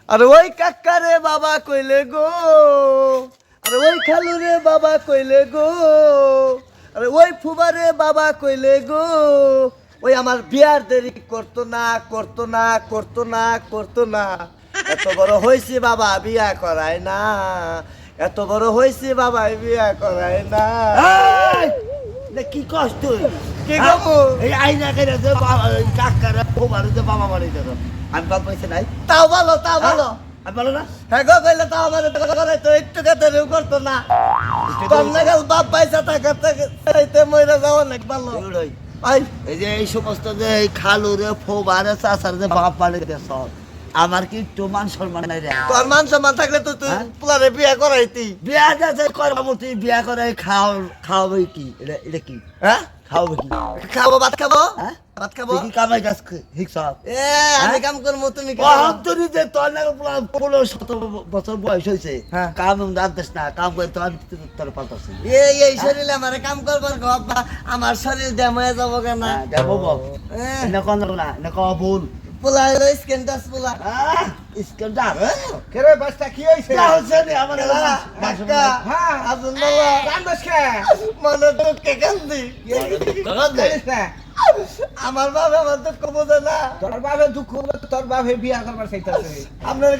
আরে ওই কাকারে বাবা কইলে গো, আরে ওই খালুরে বাবা কইলে গো, আরে ওই ফুবারে বাবা কইলে গো, ওই আমার বিয়ার দেরি করতো না করতো না করতো না করতো না। এত বড় হয়েছে বাবা বিয়া করায় না, এত বড় হয়েছে বাবা বিয়া করায় না। কি কষ্ট কি গো এই আইনা কেন কাকারা ফুবারে বাবা বাড়ি যাবো আমি বাপ পয়সা নাই তাও ভালো তাও ভালো। আমি বলো না হ্যাঁ গো কইলে তাও আমাদের করে তো একটু কাতেও করতো না। তন্নাগাল বাপ পয়সা টাকা থেকে মইরা যাও অনেক ভালো। আই এই যে এই সমস্ত যে এই খালু রে ফোবারে চাচার যে বাপ বাড়ি দেশ আমার কি একটু মান সম্মান নাই রে তোর মান সম্মান থাকলে তো তুই পোলারে বিয়া করাইতি। বিয়া যে করবো তুই বিয়া করে খাওয়াবে কি এটা কি হ্যাঁ খাওয়াবে কি খাবো ভাত খাবো হ্যাঁ ভাত খাবো। তুই কি কামাই গাছ হিক সব এ আমি কাম করবো তুমি কি অহন্তরি যে তোর না 15-17 বছর বয়স হয়েছে হ্যাঁ। কাম জানতেস না কাম করে তো আমি তোর পাল্টাছি এই শরীরে আমার কাম করবার বাবা আমার শরীর দেময়ে যাবো কেন। যাবো বল না কোন না না কো বল পোলা হলো স্ক্যান্ডাস পোলা। ইস্কান্দার কেরে বাস্তা কি হইছে? যা হচ্ছে রে আমার কাকা হ্যাঁ আজুন বাবা কান্দস কে? মনে তো কে কান্দি। কান্দিস না। আমার বাবা আমার দুঃখ বোঝে না। তোর বাপে দুঃখ হলো তো তোর বাপে বিয়া করবার চাইতাছে। আপনার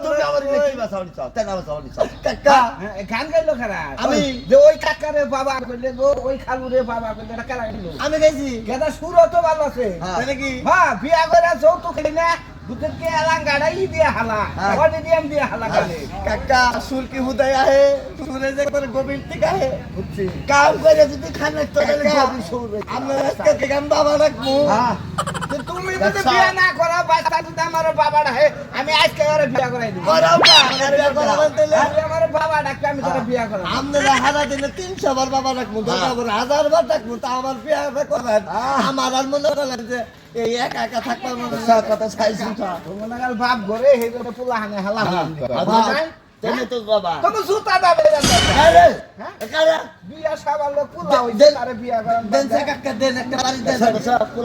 তুমি আমার কি বাসাওনি চাও তাই না বাসাওনি চাও কাকা গান গাইলো খারা আমি যে ওই কাকারে বাবা কইলে গো ওই খালুরে বাবা কইলে এটা কারা গেল আমি গেছি গেদা সুর তো ভালো আছে তাহলে কি হ্যাঁ বিয়া করে যৌতুক খাই না দুধের কে এলাং গাড়াই দিয়ে হালা ওয়ানি দিয়াম দিয়ে হালা গালে কাকা সুর কি হুদায় আহে সুরে যে করে গোবিন্দ ঠিক আহে বুঝছি কাম করে যদি খানে তো তাহলে কাকা, গবি শুরু আমরা আজকে থেকে আমি বাবা রাখবো। হ্যাঁ তো তুমি যদি বিয়া না করো বাচ্চা যদি আমার বাবা ডাকে আমি আজকে ওরে বিয়া করাই দিব করাও না আমার বিয়া করাবেন তাইলে আমি আমার বাবা ডাকতে আমি তোরে বিয়া করাবো আমরা হারা দিনে 300 বার বাবা রাখবো, দরকার পড়ে 1000 বার রাখবো, তা আমার বিয়া করেন। আমার আর মনে করেন যে এই একা একা থাকবার মনে হয়। কথা চাইছি তো তোমার নাগাল বাপ ঘরে হেবে পোলা হানে হালা তেনে তো বাবা তুমি জুতা দাবে আরে হ্যাঁ কারা বিয়া সাবার লোক পোলা হইছে দেন- তারে বিয়া করান দেন সে কাকা দেন একটা বাড়ি দেন।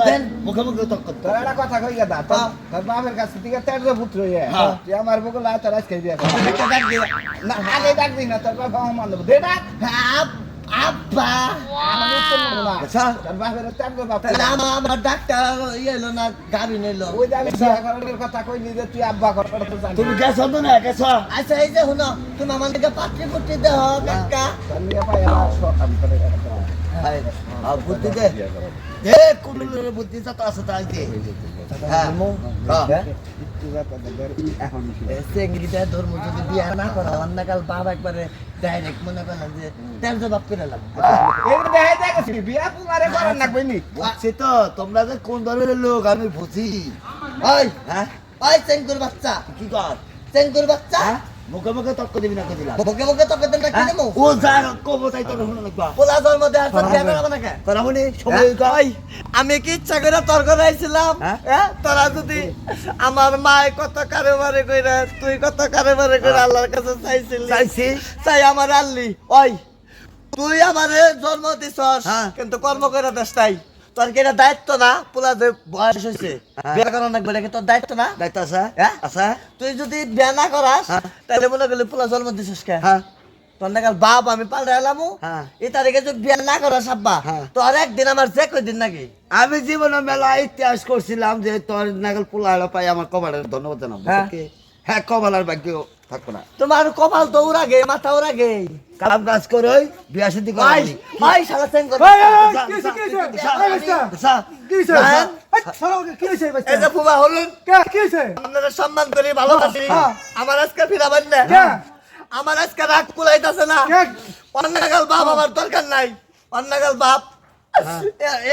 দেন মুখে মুখে তক করতে তোর একটা কথা কই গেদা তোর বাপের কাছে থেকে তেরো পুত্র হইয়া হ্যাঁ। তুই আমার বগল তোর আজকে বিয়া কর একটা ডাক দিয়ে, না আগে ডাক দিই না তোর বাবা আমার দেব দে ডাক আব্বা আমি উত্তর নেব না আচ্ছা। তোর বাপের তেরো বাপ তাহলে আমার ডাক্তার ইয়ে এলো না, গাড়ি নিলো। ওই যে আমি বিয়া করার কথা কইলি যে তুই আব্বা কর তো জানি তুমি গেছো তো না গেছো আচ্ছা এই যে শুনো তুমি আমার দিকে পাত্রী পুত্রী দেহ কাকা। তোর নিয়ে পাই আমার সব আমি করে বুদ্ধি দে দে কুমিলের বুদ্ধি তো আছে তাই দে হ্যাঁ এখন চেঙ্গিটা ধর্ম যদি বিয়া না করা অন্যকাল বাপ একবারে ডাইরেক্ট মনে করেন যে তেল জবাব করে লাগবে। এই দেখাই দেখছি বিয়া তোমারে করার না কইনি বুঝছি তো তোমরা যে কোন ধরনের লোক আমি বুঝি ওই হ্যাঁ ওই চেঙ্গুর বাচ্চা, কি কর চেঙ্গুর বাচ্চা হ্যাঁ মুখে মুখে তক্ক দিবি না কদিলা বকে বকে তোকে দেন রাখি দেবো। ও যা কবো তাই তোর শুনে লাগবা পোলা জন্ম দেওয়ার পর বিয়া করাবো না কে? করা মানে সময় ওই আমি কি ইচ্ছা করে তর্ক রাইছিলাম? হ্যাঁ? তোরা যদি আমার মায় কত কারবারে কইরা তুই কত কারবারে কইরা আল্লাহর কাছে চাইছিলি, চাইছি চাই আমার আল্লি ওই তুই আমারে জন্ম দিছস হ্যাঁ। কিন্তু কর্ম করে দেশ তাই তোর কি এটা দায়িত্ব না? পোলা যে বয়স হয়েছে বিয়া করার না এটা কি তোর দায়িত্ব না? দায়িত্ব আছে হ্যাঁ? আছে তুই যদি বিয়া না করাস হ্যাঁ। তাহলে মনে করলি পোলা জন্ম দিছস কে? হ্যাঁ তোর নাকাল বাপ আমি পাল্টা এলামু হ্যাঁ। এই তারিখে যদি বিয়া না করাস আব্বা হ্যাঁ। তোর একদিন আমার যে কই দিন নাকি আমি জীবনে মেলা ইতিহাস করছিলাম যে তোর নাগাল পোলা পাই আমার কবালের ধন্যবাদ জানাবো হ্যাঁ। হ্যাঁ কবালার ভাগ্য থাকবো না তোমার কপাল তো উড়া গে মাথা উড়া গে কাম কাজ করে বিয়া শাদী করে ভাই ভাই শালা চেং কর এই যে ফুবা হলুন আপনারা সম্মান করি ভালোবাসি আমার আজকে ফিরাবেন না আমার আজকে রাগ কুলাইতাছে না অন্যকাল বাপ আমার দরকার নাই অন্যকাল বাপ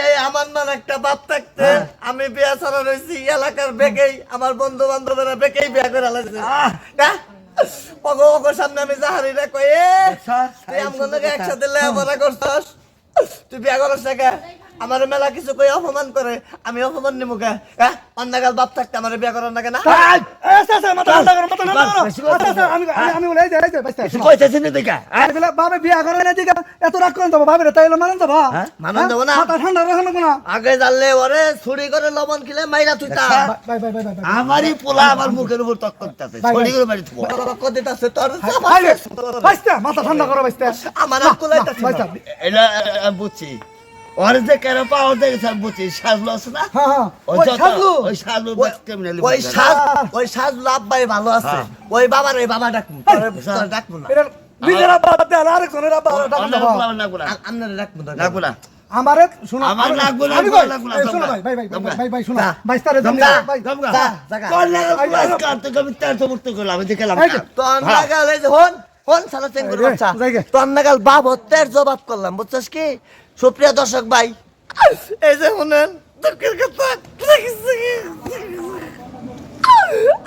এই আমার মান একটা বাপ থাকতে আমি বিয়া ছাড়া রয়েছি এলাকার বেকেই আমার বন্ধু বান্ধবেরা বেকেই বিয়া করে আলাইছে পগো পগো সামনে আমি জাহারি রে কই তুই আমগো একসাথে লেখাপড়া করছস তুই বিয়া করছ না কে? আমার মেলা কিছু কই অপমান করে আমি অপমান নিমু কে? অন্যকাল বাপ থাকতে আমার বিয়া করার না কেনা মাথা ঠান্ডা করো। বেশি কথা আচ্ছা, আমি বলে এই যে বাইস্তা কিছু কইতেছিস না দেখা আরে বলে বাবা বিয়া করে না দিকে এত রাগ করেন তো বাবা রে তাইলে মানেন তো ভা মানেন দেবো না? মাথা ঠান্ডা রাখো না আগে জানলে ওরে ছুরি করে লবণ খেলে মাইরা তুই তা বাই বাই বাই বাই আমারই পোলা আমার মুখের উপর তক করতেছে ছড়ি করে মারি দেবো রক্ত দিতাছে তোর ভাই বাইস্তা মাথা ঠান্ডা করো বাইস্তা আমার আর কুলাইতাছে বাইস্তা না। এটা আমি বুঝছি ওর যে কেন পাওয়ার দেখেছে আমি বুঝছি সাজলো আছে না হ্যাঁ হ্যাঁ ওই ওই যত সাজলু ওই সাজলো ক্রিমিনালি ওই সাজ লাভবাই ভালো আছে হ্যাঁ। ওই বাবার ওই বাবা ডাকমু তোরে ডাকমু না এটা নিজের আব্বা বাদ দেন আরেকজনের আব্বা ডাক দাও আপনারে ডাকমু না রাখবো না আমারে শুনো আমার লাগবো না, আমি লাগবো না, এই লাগবো শুনো না। ভাই ভাই ভাই দমকা। ভাই ভাই শুনো যা। বাইস্তারে জমি দমকা, ভাই দমকা। যা, জাগা। কোন লাগা পুরস্কার তো কবি তার তো মুক্ত করলাম আমি দেখলাম এই যে, তোর নাগাল এই যে হন সালা চেঙ্গুর এই রে, বাচ্চা জায়গা। তোর নাগাল বাপ হত্যার জবাব করলাম বুঝছস কি সুপ্রিয় দর্শক ভাই এই যে শুনেন দুঃখের কথা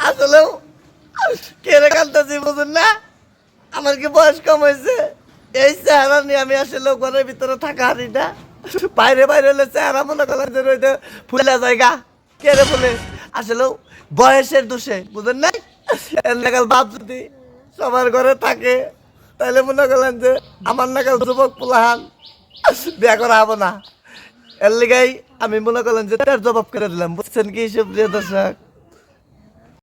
আসলেও কেড়ে কান্তাছি বুঝুন না আমার কি বয়স কম হয়েছে এই চেহারা নিয়ে আমি আসলে ঘরের ভিতরে থাকা হারি না বাইরে বাইরে হলে চেহারা মনে করলাম যে রইতে ফুলে জায়গা কেড়ে ফুলে আসলেও বয়সের দোষে বুঝেন নাই এর নাগাল বাপ যদি সবার ঘরে থাকে তাহলে মনে করলেন যে আমার নাগাল যুবক পোলাহান বিয়া করা হবো না এর লিগাই আমি মনে করলাম যে তার জবাব করে দিলাম বুঝছেন কি সুপ্রিয় দর্শক